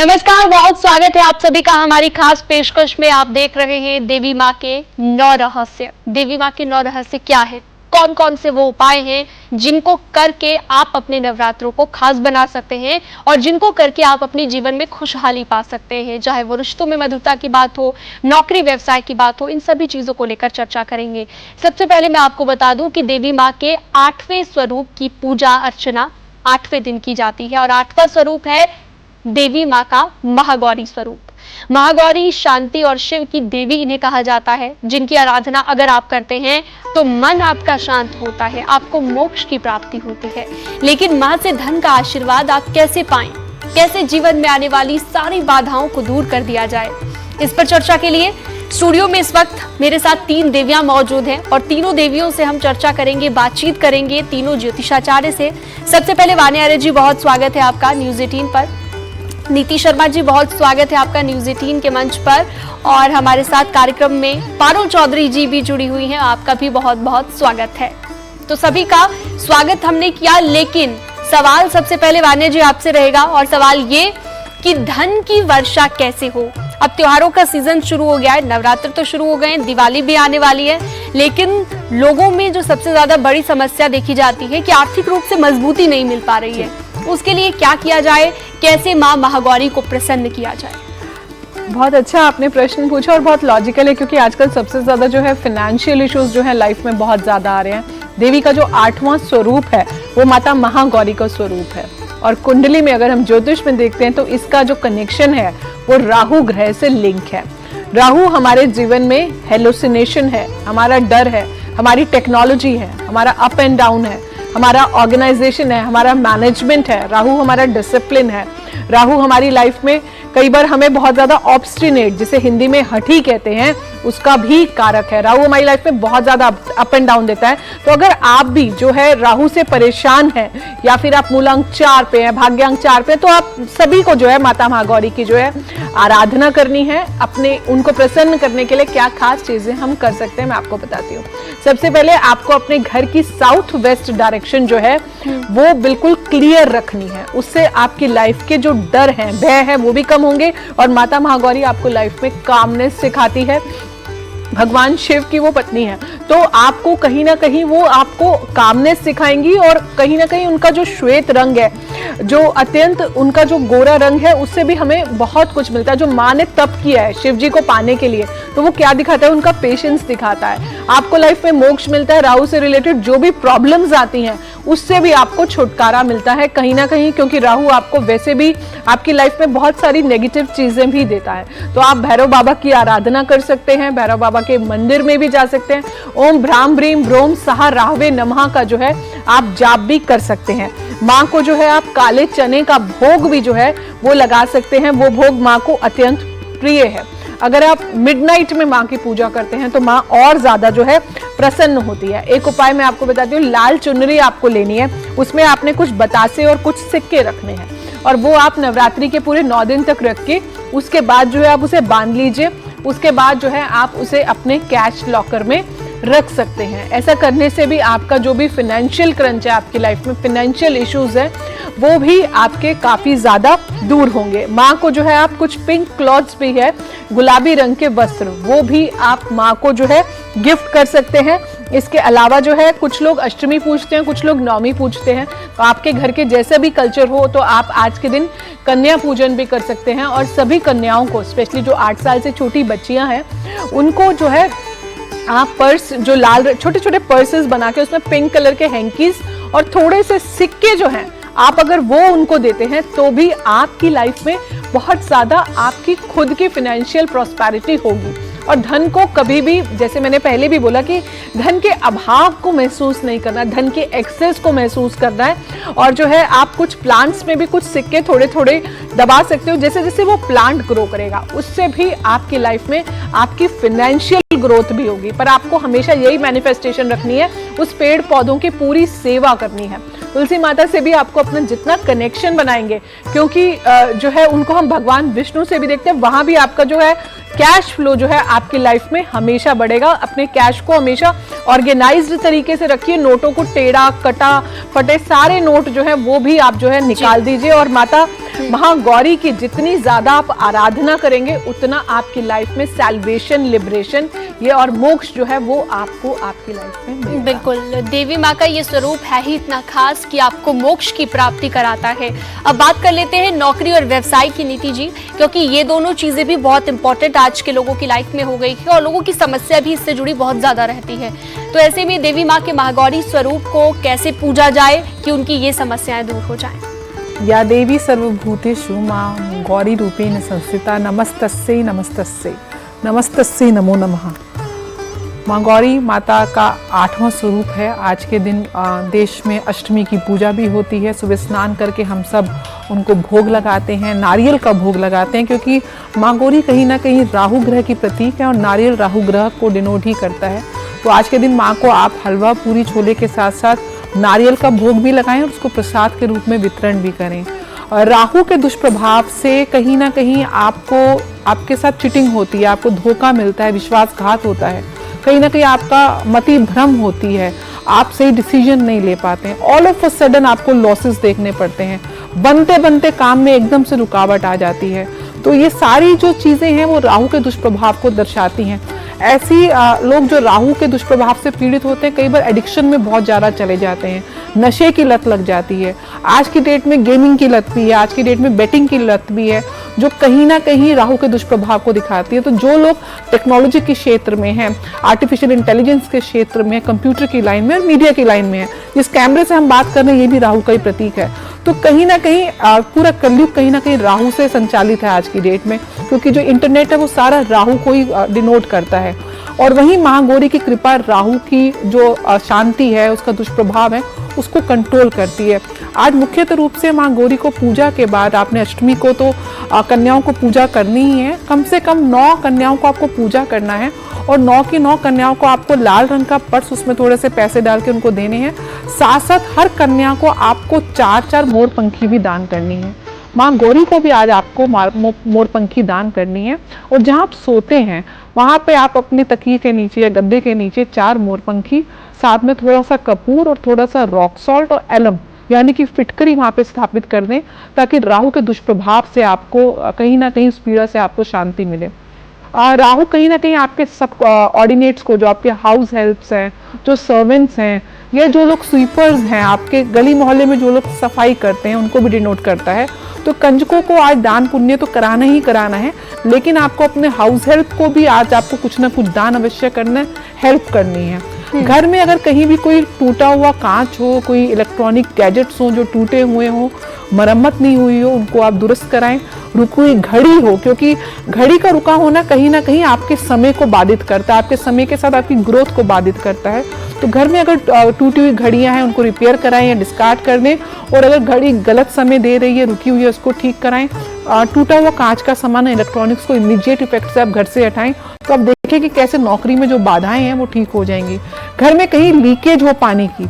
नमस्कार, बहुत स्वागत है आप सभी का हमारी खास पेशकश में। आप देख रहे हैं देवी माँ के 9 रहस्य। देवी माँ के 9 रहस्य क्या है, कौन कौन से वो उपाय हैं जिनको करके आप अपने नवरात्रों को खास बना सकते हैं और जिनको करके आप अपने जीवन में खुशहाली पा सकते हैं। चाहे वो रिश्तों में मधुरता की बात हो, नौकरी व्यवसाय की बात हो, इन सभी चीजों को लेकर चर्चा करेंगे। सबसे पहले मैं आपको बता दूं कि देवी माँ के 8वें स्वरूप की पूजा अर्चना 8वें दिन की जाती है और 8वां स्वरूप है देवी माँ का महागौरी स्वरूप। महागौरी शांति और शिव की देवी इन्हें कहा जाता है, जिनकी आराधना अगर आप करते हैं तो मन आपका शांत होता है, आपको मोक्ष की प्राप्ति होती है। लेकिन माँ से धन का आशीर्वाद आप कैसे पाएं, कैसे जीवन में आने वाली सारी बाधाओं को दूर कर दिया जाए, इस पर चर्चा के लिए स्टूडियो में इस वक्त मेरे साथ 3 देवियां मौजूद हैं और तीनों देवियों से हम चर्चा करेंगे, बातचीत करेंगे, तीनों ज्योतिषाचार्य से। सबसे पहले वाणी आर्य जी, बहुत स्वागत है आपका न्यूज 18 पर। नीति शर्मा जी, बहुत स्वागत है आपका न्यूज 18 के मंच पर। और हमारे साथ कार्यक्रम में पारुल चौधरी जी भी जुड़ी हुई हैं, आपका भी बहुत बहुत स्वागत है। तो सभी का स्वागत हमने किया, लेकिन सवाल सबसे पहले वाणी जी आपसे रहेगा और सवाल ये कि धन की वर्षा कैसे हो। अब त्योहारों का सीजन शुरू हो गया है, नवरात्र तो शुरू हो गए हैं, दिवाली भी आने वाली है, लेकिन लोगों में जो सबसे ज्यादा बड़ी समस्या देखी जाती है कि आर्थिक रूप से मजबूती नहीं मिल पा रही है। उसके लिए क्या किया जाए, कैसे माँ महागौरी को प्रसन्न किया जाए? बहुत अच्छा आपने प्रश्न पूछा और बहुत लॉजिकल है, क्योंकि आजकल सबसे ज्यादा जो है फाइनेंशियल इश्यूज जो है लाइफ में बहुत ज्यादा आ रहे हैं। देवी का जो 8वां स्वरूप है वो माता महागौरी का स्वरूप है और कुंडली में अगर हम ज्योतिष में देखते हैं तो इसका जो कनेक्शन है वो राहु ग्रह से लिंक है। राहु हमारे जीवन में हेलुसिनेशन है, हमारा डर है, हमारी टेक्नोलॉजी है, हमारा अप एंड डाउन है, हमारा ऑर्गेनाइजेशन है, हमारा मैनेजमेंट है। राहु हमारा डिसिप्लिन है। राहु हमारी लाइफ में कई बार हमें बहुत ज्यादा ऑब्स्टिनेट, जिसे हिंदी में हठी कहते हैं, उसका भी कारक है। राहु हमारी लाइफ में बहुत ज्यादा अप एंड डाउन देता है। तो अगर आप भी जो है राहु से परेशान हैं या फिर आप मूलांक 4 पे हैं, भाग्यांक 4 पे, तो आप सभी को जो है माता महागौरी की जो है आराधना करनी है। अपने उनको प्रसन्न करने के लिए क्या खास चीजें हम कर सकते हैं मैं आपको बताती हूँ। सबसे पहले आपको अपने घर की साउथ वेस्ट डायरेक्शन जो है वो बिल्कुल क्लियर रखनी है। उससे आपकी लाइफ के जो डर हैं, भय है, वो भी कम होंगे और माता महागौरी आपको लाइफ में कामनेस सिखाती है। भगवान शिव की वो पत्नी है, तो आपको कहीं ना कहीं वो आपको कामनेस सिखाएंगी और कहीं ना कहीं उनका जो श्वेत रंग है, जो अत्यंत उनका जो गोरा रंग है, उससे भी हमें बहुत कुछ मिलता है। जो माँ ने तप किया है शिव जी को पाने के लिए, तो वो क्या दिखाता है, उनका पेशेंस दिखाता है। आपको लाइफ में मोक्ष मिलता है। राहु से रिलेटेड जो भी प्रॉब्लम्स आती हैं उससे भी आपको छुटकारा मिलता है कहीं ना कहीं, क्योंकि राहु आपको वैसे भी आपकी लाइफ में बहुत सारी नेगेटिव चीजें भी देता है। तो आप भैरव बाबा की आराधना कर सकते हैं, भैरव बाबा के मंदिर में भी जा सकते हैं। ओम भ्राम ब्रीम ब्रोम सहा राहवे नमः का जो है आप जाप भी कर सकते हैं। माँ को जो है आप काले चने का भोग भी जो है वो लगा सकते हैं, वो भोग माँ को अत्यंत प्रिय है। अगर आप मिडनाइट में माँ की पूजा करते हैं तो माँ और ज्यादा जो है प्रसन्न होती है। एक उपाय मैं आपको बताती हूँ, लाल चुनरी आपको लेनी है, उसमें आपने कुछ बतासे और कुछ सिक्के रखने हैं और वो आप नवरात्रि के पूरे 9 दिन तक रख के उसके बाद जो है आप उसे बांध लीजिए। उसके बाद जो है आप उसे अपने कैश लॉकर में रख सकते हैं। ऐसा करने से भी आपका जो भी फाइनेंशियल क्रंच है, आपकी लाइफ में फाइनेंशियल इश्यूज है, वो भी आपके काफी ज्यादा दूर होंगे। माँ को जो है आप कुछ पिंक क्लॉथ्स भी है, गुलाबी रंग के वस्त्र, वो भी आप माँ को जो है गिफ्ट कर सकते हैं। इसके अलावा जो है कुछ लोग अष्टमी पूजते हैं, कुछ लोग नवमी पूजते हैं, तो आपके घर के जैसे भी कल्चर हो तो आप आज के दिन कन्या पूजन भी कर सकते हैं। और सभी कन्याओं को, स्पेशली जो 8 साल से छोटी बच्चियां हैं, उनको जो है आप पर्स, जो लाल छोटे छोटे पर्सेस बना के उसमें पिंक कलर के हैंकीज और थोड़े से सिक्के जो हैं, आप अगर वो उनको देते हैं तो भी आपकी लाइफ में बहुत ज्यादा आपकी खुद की फाइनेंशियल प्रॉस्पेरिटी होगी। और धन को कभी भी, जैसे मैंने पहले भी बोला कि धन के अभाव को महसूस नहीं करना, धन के एक्सेस को महसूस करना है। और जो है आप कुछ प्लांट्स में भी कुछ सिक्के थोड़े थोड़े दबा सकते हो, जैसे जैसे वो प्लांट ग्रो करेगा उससे भी आपकी लाइफ में आपकी फाइनेंशियल ग्रोथ भी होगी। पर आपको हमेशा यही मैनिफेस्टेशन रखनी है, उस पेड़ पौधों की पूरी सेवा करनी है। तुलसी माता से भी आपको अपना जितना कनेक्शन बनाएंगे, क्योंकि जो है उनको हम भगवान विष्णु से भी देखते हैं, वहां भी आपका जो है कैश फ्लो जो है आपकी लाइफ में हमेशा बढ़ेगा। अपने कैश को हमेशा ऑर्गेनाइज्ड तरीके से रखिए, नोटों को टेढ़ा कटा फटे सारे नोट जो है वो भी आप जो है निकाल दीजिए, और माता महागौरी की जितनी ज्यादा आप आराधना करेंगे उतना आपकी लाइफ में सैल्वेशन, लिबरेशन ये और मोक्ष जो है वो आपको आपकी लाइफ में मिलेगा। बिल्कुल, देवी माँ का ये स्वरूप है ही इतना खास कि आपको मोक्ष की प्राप्ति कराता है। अब बात कर लेते हैं नौकरी और व्यवसाय की नीति जी, क्योंकि ये दोनों चीजें भी बहुत इंपॉर्टेंट आज के लोगों की लाइफ में हो गई है और लोगों की समस्या भी इससे जुड़ी बहुत ज्यादा रहती है। तो ऐसे में देवी माँ के महागौरी स्वरूप को कैसे पूजा जाए कि उनकी ये समस्याएं दूर हो जाएं? या देवी सर्वभूतेषु मां गौरी रूपेण संस्थिता नमस्तस्यै नमस्तस्यै नमस्तस्यै नमो नमः। मां गौरी माता का 8वां स्वरूप है। आज के दिन देश में अष्टमी की पूजा भी होती है। सुबह स्नान करके हम सब उनको भोग लगाते हैं, नारियल का भोग लगाते हैं, क्योंकि मां गौरी कहीं ना कहीं राहु ग्रह की प्रतीक है और नारियल राहु ग्रह को डिनोट ही करता है। तो आज के दिन माँ को आप हलवा पूरी छोले के साथ साथ नारियल का भोग भी लगाएं और उसको प्रसाद के रूप में वितरण भी करें। और राहु के दुष्प्रभाव से कहीं ना कहीं आपको आपके साथ चिटिंग होती है, आपको धोखा मिलता है, विश्वासघात होता है, कहीं ना कहीं आपका मति भ्रम होती है, आप सही डिसीजन नहीं ले पाते हैं, ऑल ऑफ अ सडन आपको लॉसेस देखने पड़ते हैं, बनते बनते काम में एकदम से रुकावट आ जाती है। तो ये सारी जो चीजें हैं वो राहु के दुष्प्रभाव को दर्शाती हैं। ऐसी लोग जो राहु के दुष्प्रभाव से पीड़ित होते हैं कई बार एडिक्शन में बहुत ज़्यादा चले जाते हैं, नशे की लत लग जाती है। आज की डेट में गेमिंग की लत भी है, आज की डेट में बेटिंग की लत भी है, जो कहीं ना कहीं राहु के दुष्प्रभाव को दिखाती है। तो जो लोग टेक्नोलॉजी के क्षेत्र में हैं, आर्टिफिशियल इंटेलिजेंस के क्षेत्र में, कंप्यूटर की लाइन में और मीडिया की लाइन में है, जिस कैमरे से हम बात कर रहे हैं ये भी राहु का ही प्रतीक है। तो कहीं ना कहीं पूरा कलयुग कहीं ना कहीं राहु से संचालित है आज की डेट में, क्योंकि जो इंटरनेट है वो सारा राहु को ही डिनोट करता है। और वहीं महागौरी की कृपा राहु की जो शांति है, उसका दुष्प्रभाव है, उसको कंट्रोल करती है। आज मुख्यतः रूप से महागौरी को पूजा के बाद आपने अष्टमी को तो कन्याओं को पूजा करनी ही है, कम से कम 9 कन्याओं को आपको पूजा करना है और 9 की 9 कन्याओं को आपको लाल रंग का पर्स, उसमें थोड़े से पैसे डाल के उनको देने हैं। साथ साथ हर कन्या को आपको 4-4 मोरपंखी भी दान करनी है। माँ गौरी को भी आज आपको मोरपंखी दान करनी है और जहाँ आप सोते हैं वहाँ पे आप अपने तकिए के नीचे या गद्दे के नीचे 4 मोरपंखी, साथ में थोड़ा सा कपूर और थोड़ा सा रॉक सॉल्ट और एलम यानी कि फिटकरी वहाँ पे स्थापित कर दें, ताकि राहु के दुष्प्रभाव से आपको कहीं ना कहीं उस पीड़ा से आपको शांति मिले। राहु कहीं ना कहीं आपके सब ऑर्डिनेट्स को, जो आपके हाउस हेल्प्स हैं, जो सर्वेंट्स हैं, या जो लोग स्वीपर्स हैं, आपके गली मोहल्ले में जो लोग सफाई करते हैं, उनको भी डिनोट करता है। तो कंजकों को आज दान पुण्य तो कराना ही कराना है, लेकिन आपको अपने हाउस हेल्प को भी आज आपको कुछ ना कुछ दान अवश्य करना है, हेल्प करनी है। घर में अगर कहीं भी कोई टूटा हुआ कांच हो, कोई इलेक्ट्रॉनिक गैजेट्स हो जो टूटे हुए हो, मरम्मत नहीं हुई हो, उनको आप दुरुस्त कराएं। रुकी हुई घड़ी हो, क्योंकि घड़ी का रुका होना कहीं ना कहीं आपके समय को बाधित करता है, आपके समय के साथ आपकी ग्रोथ को बाधित करता है। तो घर में अगर टूटी हुई घड़ियां हैं उनको रिपेयर कराएं या डिस्कार्ड कर दें, और अगर घड़ी गलत समय दे रही है, रुकी हुई है, उसको ठीक कराएं। टूटा हुआ कांच का सामान, इलेक्ट्रॉनिक्स को इमीडिएट इफेक्ट से आप घर से हटाएं, तो आप देखें कि कैसे नौकरी में जो बाधाएं हैं वो ठीक हो जाएंगी। घर में कहीं लीकेज हो पानी की,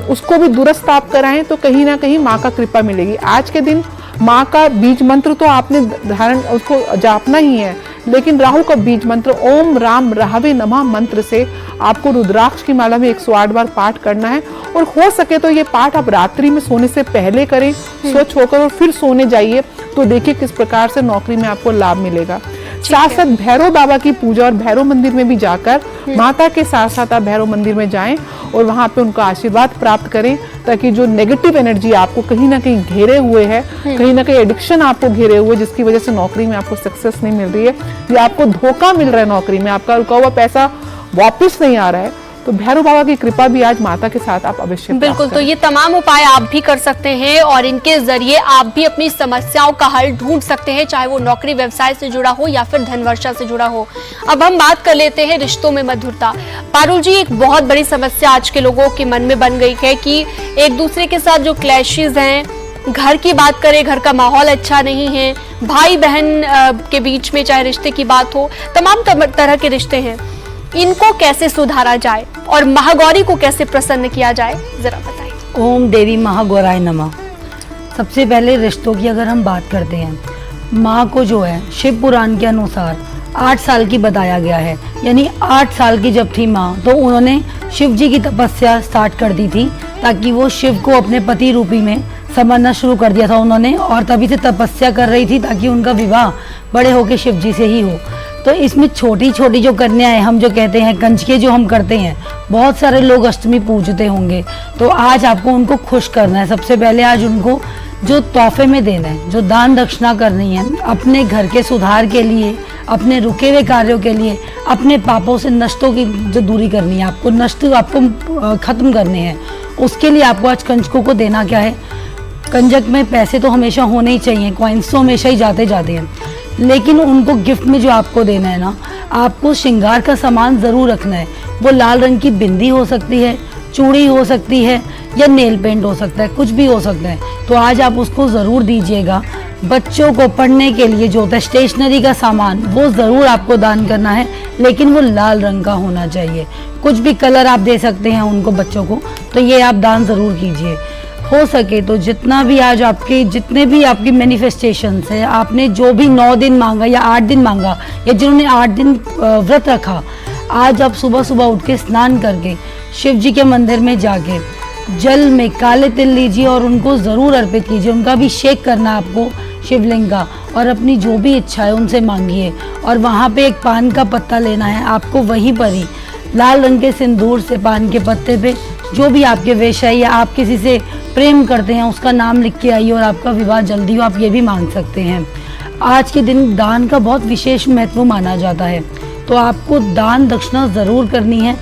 उसको भी दुरुस्त आप कराएं तो कहीं ना कहीं माँ का कृपा मिलेगी। आज के दिन माँ का बीज मंत्र तो आपने धारण उसको जापना ही है, लेकिन राहु का बीज मंत्र ओम राम राहवे नमः मंत्र से आपको रुद्राक्ष की माला में 108 बार पाठ करना है। और हो सके तो ये पाठ आप रात्रि में सोने से पहले करें, स्वच्छ होकर और फिर सोने जाइए, तो देखिए किस प्रकार से नौकरी में आपको लाभ मिलेगा। साथ साथ भैरव बाबा की पूजा और भैरव मंदिर में भी जाकर माता के साथ साथ आप भैरव मंदिर में जाएं और वहां पे उनका आशीर्वाद प्राप्त करें, ताकि जो नेगेटिव एनर्जी आपको कहीं ना कहीं घेरे हुए है, कहीं ना कहीं एडिक्शन आपको घेरे हुए, जिसकी वजह से नौकरी में आपको सक्सेस नहीं मिल रही है या आपको धोखा मिल रहा है, नौकरी में आपका रुका हुआ पैसा वापस नहीं आ रहा है, तो भैरव बाबा की कृपा भी आज माता के साथ आप अवश्य बिल्कुल। तो ये तमाम उपाय आप भी कर सकते हैं और इनके जरिए आप भी अपनी समस्याओं का हल ढूंढ सकते हैं, चाहे वो नौकरी व्यवसाय से जुड़ा हो या फिर धनवर्षा से जुड़ा हो। अब हम बात कर लेते हैं रिश्तों में मधुरता। पारुल जी, एक बहुत बड़ी समस्या आज के लोगों के मन में बन गई है कि एक दूसरे के साथ जो क्लैशेस हैं, घर की बात करें, घर का माहौल अच्छा नहीं है, भाई बहन के बीच में चाहे रिश्ते की बात हो, तमाम तरह के रिश्ते हैं, इनको कैसे सुधारा जाए और महागौरी को कैसे प्रसन्न किया जाए, जरा बताइए। ओम देवी महागौराय नमः। सबसे पहले रिश्तों की अगर हम बात करते हैं, माँ को जो है शिव पुराण के अनुसार 8 साल की बताया गया है, यानी 8 साल की जब थी माँ तो उन्होंने शिव जी की तपस्या स्टार्ट कर दी थी, ताकि वो शिव को अपने पति रूपी में समझना शुरू कर दिया था उन्होंने, और तभी से तपस्या कर रही थी ताकि उनका विवाह बड़े होकर शिव जी से ही हो। तो इसमें छोटी छोटी जो कन्याएं हम जो कहते हैं, कंजके जो हम करते हैं, बहुत सारे लोग अष्टमी पूजते होंगे, तो आज आपको उनको खुश करना है। सबसे पहले आज उनको जो तोहफे में देना है, जो दान दक्षिणा करनी है, अपने घर के सुधार के लिए, अपने रुके हुए कार्यों के लिए, अपने पापों से नष्टों की जो दूरी करनी है, आपको नष्ट आपको खत्म करने हैं, उसके लिए आपको आज कंजकों को देना क्या है। कंजक में पैसे तो हमेशा होने ही चाहिए, कॉइन्स तो हमेशा ही जाते जाते हैं, लेकिन उनको गिफ्ट में जो आपको देना है ना, आपको श्रृंगार का सामान ज़रूर रखना है। वो लाल रंग की बिंदी हो सकती है, चूड़ी हो सकती है, या नेल पेंट हो सकता है, कुछ भी हो सकता है, तो आज आप उसको ज़रूर दीजिएगा। बच्चों को पढ़ने के लिए जो होता है स्टेशनरी का सामान, वो ज़रूर आपको दान करना है, लेकिन वो लाल रंग का होना चाहिए। कुछ भी कलर आप दे सकते हैं उनको, बच्चों को, तो ये आप दान ज़रूर कीजिए। हो सके तो जितना भी आज आपके जितने भी आपकी मैनिफेस्टेशंस है, आपने जो भी 9 दिन मांगा या 8 दिन मांगा, या जिन्होंने 8 दिन व्रत रखा, आज आप सुबह सुबह उठ के स्नान करके शिव जी के मंदिर में जाके जल में काले तिल लीजिए और उनको ज़रूर अर्पित कीजिए। उनका अभिषेक करना आपको शिवलिंग का, और अपनी जो भी इच्छा है उनसे मांगिए। और वहाँ पे एक पान का पत्ता लेना है आपको, वहीं पर ही लाल रंग के सिंदूर से पान के पत्ते पे जो भी आपके विश है, या आप किसी से प्रेम करते हैं उसका नाम लिख के आइए और आपका विवाह जल्दी हो, आप ये भी मांग सकते हैं। आज के दिन दान का बहुत विशेष महत्व माना जाता है, तो आपको दान दक्षिणा ज़रूर करनी है।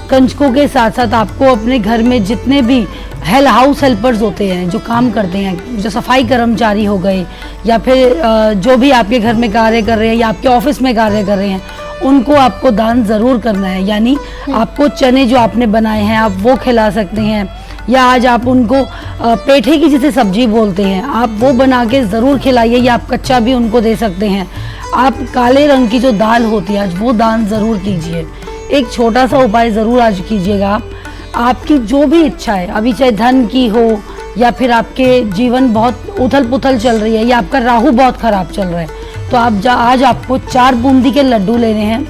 कंजकों के साथ साथ आपको अपने घर में जितने भी हाउस हेल्पर्स होते हैं, जो काम करते हैं, जो सफाई कर्मचारी हो गए, या फिर जो भी आपके घर में कार्य कर रहे हैं या आपके ऑफिस में कार्य कर रहे हैं, उनको आपको दान ज़रूर करना है। यानी आपको चने जो आपने बनाए हैं आप वो खिला सकते हैं, या आज आप उनको पेठे की जिसे सब्जी बोलते हैं, आप वो बना के ज़रूर खिलाइए, या आप कच्चा भी उनको दे सकते हैं। आप काले रंग की जो दाल होती है आज वो दान ज़रूर कीजिए। एक छोटा सा उपाय ज़रूर आज कीजिएगा आप, आपकी जो भी इच्छा है, अभी चाहे धन की हो, या फिर आपके जीवन बहुत उथल पुथल चल रही है, या आपका राहु बहुत ख़राब चल रहा है, तो आप आज आपको 4 बूंदी के लड्डू लेने हैं,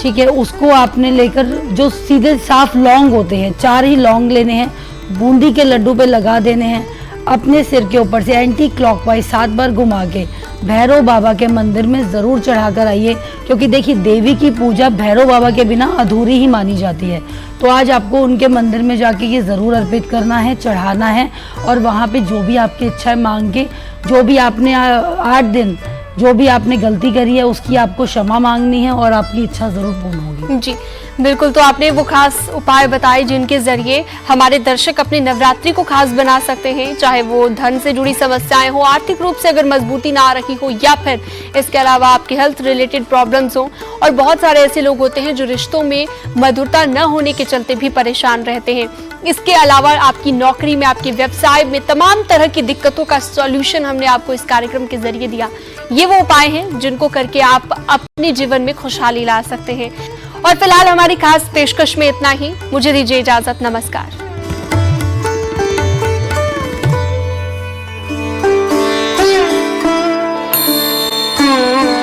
ठीक है। उसको आपने लेकर जो सीधे साफ लौंग होते हैं, 4 ही लौंग लेने हैं, बूंदी के लड्डू पे लगा देने हैं, अपने सिर के ऊपर से एंटी क्लॉकवाइज 7 बार घुमा के भैरव बाबा के मंदिर में ज़रूर चढ़ा कर आइए, क्योंकि देखिए देवी की पूजा भैरव बाबा के बिना अधूरी ही मानी जाती है। तो आज आपको उनके मंदिर में जाके ये ज़रूर अर्पित करना है, चढ़ाना है, और वहाँ पे जो भी आपकी इच्छा है मांग के, जो भी आपने 8 दिन जो भी आपने गलती करी है उसकी आपको क्षमा मांगनी है, और आपकी इच्छा ज़रूर पूर्ण होगी। जी बिल्कुल, तो आपने वो खास उपाय बताए जिनके जरिए हमारे दर्शक अपने नवरात्रि को खास बना सकते हैं, चाहे वो धन से जुड़ी समस्याएं हो, आर्थिक रूप से अगर मजबूती ना आ रही हो, या फिर इसके अलावा आपके हेल्थ रिलेटेड प्रॉब्लम्स हो। और बहुत सारे ऐसे लोग होते हैं जो रिश्तों में मधुरता न होने के चलते भी परेशान रहते हैं। इसके अलावा आपकी नौकरी में, आपके व्यवसाय में तमाम तरह की दिक्कतों का सॉल्यूशन हमने आपको इस कार्यक्रम के जरिए दिया। ये वो उपाय हैं जिनको करके आप अपने जीवन में खुशहाली ला सकते हैं। और फिलहाल हमारी खास पेशकश में इतना ही। मुझे दीजिए इजाजत, नमस्कार।